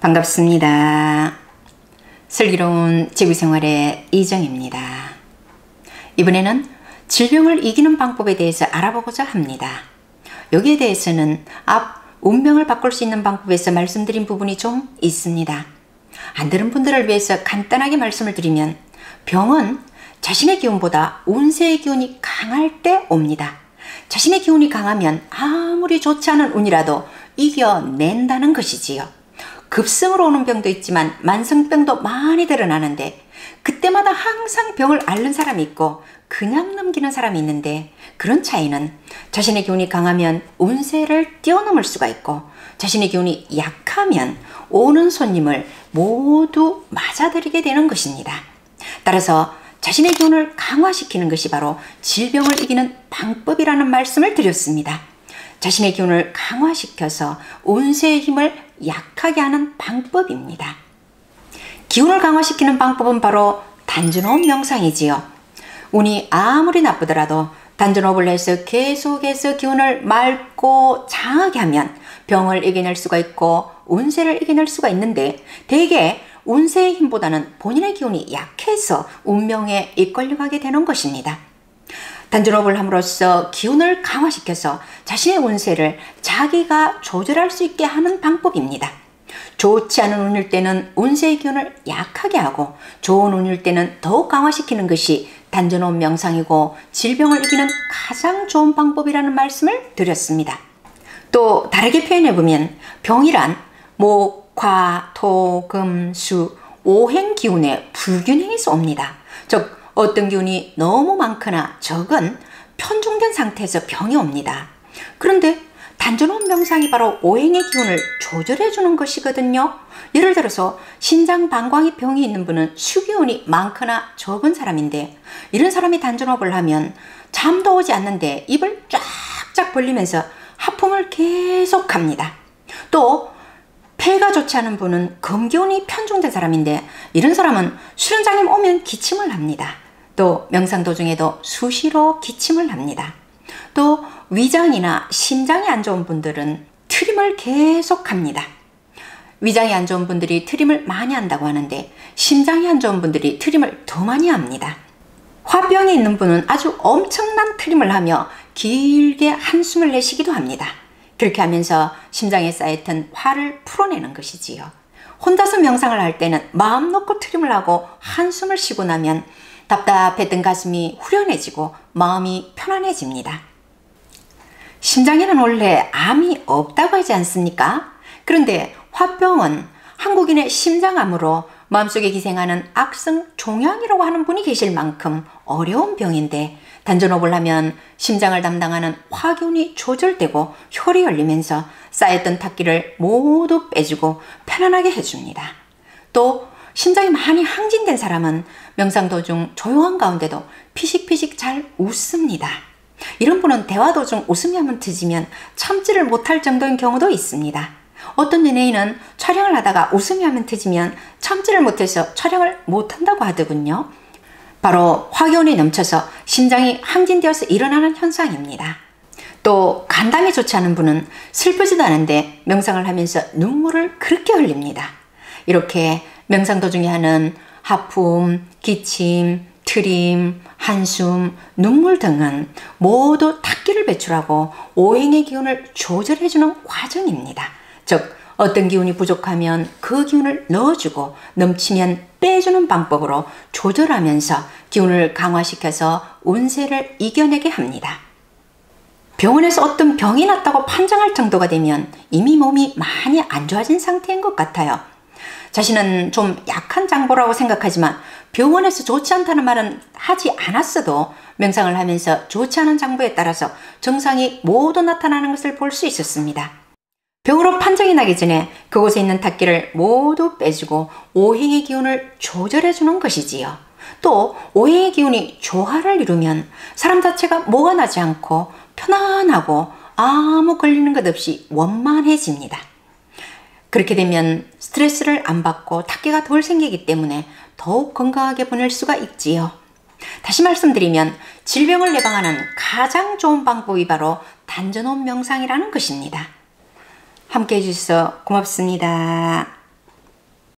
반갑습니다. 슬기로운 지구생활의 이정입니다. 이번에는 질병을 이기는 방법에 대해서 알아보고자 합니다. 여기에 대해서는 앞 운명을 바꿀 수 있는 방법에서 말씀드린 부분이 좀 있습니다. 안 들은 분들을 위해서 간단하게 말씀을 드리면, 병은 자신의 기운보다 운세의 기운이 강할 때 옵니다. 자신의 기운이 강하면 아무리 좋지 않은 운이라도 이겨낸다는 것이지요. 급성으로 오는 병도 있지만 만성병도 많이 드러나는데, 그때마다 항상 병을 앓는 사람이 있고 그냥 넘기는 사람이 있는데, 그런 차이는 자신의 기운이 강하면 운세를 뛰어넘을 수가 있고, 자신의 기운이 약하면 오는 손님을 모두 맞아들이게 되는 것입니다. 따라서 자신의 기운을 강화시키는 것이 바로 질병을 이기는 방법이라는 말씀을 드렸습니다. 자신의 기운을 강화시켜서 운세의 힘을 약하게 하는 방법입니다. 기운을 강화시키는 방법은 바로 단전호흡 명상이지요. 운이 아무리 나쁘더라도 단전호흡을 해서 계속해서 기운을 맑고 장하게 하면 병을 이겨낼 수가 있고 운세를 이겨낼 수가 있는데, 대개 운세의 힘보다는 본인의 기운이 약해서 운명에 이끌려가게 되는 것입니다. 단전호흡을 함으로써 기운을 강화시켜서 자신의 운세를 자기가 조절할 수 있게 하는 방법입니다. 좋지 않은 운일 때는 운세의 기운을 약하게 하고, 좋은 운일 때는 더욱 강화시키는 것이 단전호흡 명상이고 질병을 이기는 가장 좋은 방법이라는 말씀을 드렸습니다. 또 다르게 표현해보면, 병이란 목, 화, 토, 금, 수, 오행 기운의 불균형에서 옵니다. 즉 어떤 기운이 너무 많거나 적은 편중된 상태에서 병이 옵니다. 그런데 단전호흡 명상이 바로 오행의 기운을 조절해 주는 것이거든요. 예를 들어서 신장 방광이 병이 있는 분은 수기운이 많거나 적은 사람인데, 이런 사람이 단전호흡을 하면 잠도 오지 않는데 입을 쫙쫙 벌리면서 하품을 계속합니다. 또 폐가 좋지 않은 분은 금기운이 편중된 사람인데, 이런 사람은 수련장님 오면 기침을 합니다. 또 명상 도중에도 수시로 기침을 합니다. 또 위장이나 심장이 안 좋은 분들은 트림을 계속합니다. 위장이 안 좋은 분들이 트림을 많이 한다고 하는데, 심장이 안 좋은 분들이 트림을 더 많이 합니다. 화병이 있는 분은 아주 엄청난 트림을 하며 길게 한숨을 내쉬기도 합니다. 그렇게 하면서 심장에 쌓였던 화를 풀어내는 것이지요. 혼자서 명상을 할 때는 마음 놓고 트림을 하고 한숨을 쉬고 나면 답답했던 가슴이 후련해지고 마음이 편안해집니다. 심장에는 원래 암이 없다고 하지 않습니까? 그런데 화병은 한국인의 심장암으로 마음속에 기생하는 악성 종양이라고 하는 분이 계실 만큼 어려운 병인데, 단전호흡을 하면 심장을 담당하는 화기운이 조절되고 혈이 열리면서 쌓였던 탁기를 모두 빼주고 편안하게 해줍니다. 또 심장이 많이 항진된 사람은 명상 도중 조용한 가운데도 피식피식 잘 웃습니다. 이런 분은 대화 도중 웃음이 한번 터지면 참지를 못할 정도인 경우도 있습니다. 어떤 연예인은 촬영을 하다가 웃음이 한번 터지면 참지를 못해서 촬영을 못한다고 하더군요. 바로 화기운이 넘쳐서 심장이 항진되어서 일어나는 현상입니다. 또 간담이 좋지 않은 분은 슬프지도 않은데 명상을 하면서 눈물을 그렇게 흘립니다. 이렇게 명상 도중에 하는 하품, 기침, 트림, 한숨, 눈물 등은 모두 탁기를 배출하고 오행의 기운을 조절해주는 과정입니다. 즉 어떤 기운이 부족하면 그 기운을 넣어주고 넘치면 빼주는 방법으로 조절하면서 기운을 강화시켜서 운세를 이겨내게 합니다. 병원에서 어떤 병이 났다고 판정할 정도가 되면 이미 몸이 많이 안 좋아진 상태인 것 같아요. 자신은 좀 약한 장보라고 생각하지만 병원에서 좋지 않다는 말은 하지 않았어도 명상을 하면서 좋지 않은 장보에 따라서 증상이 모두 나타나는 것을 볼 수 있었습니다. 병으로 판정이 나기 전에 그곳에 있는 탁기를 모두 빼주고 오행의 기운을 조절해 주는 것이지요. 또 오행의 기운이 조화를 이루면 사람 자체가 뭐가 나지 않고 편안하고 아무 걸리는 것 없이 원만해집니다. 그렇게 되면 스트레스를 안 받고 탁기가 덜 생기기 때문에 더욱 건강하게 보낼 수가 있지요. 다시 말씀드리면 질병을 예방하는 가장 좋은 방법이 바로 단전호흡 명상이라는 것입니다. 함께 해주셔서 고맙습니다.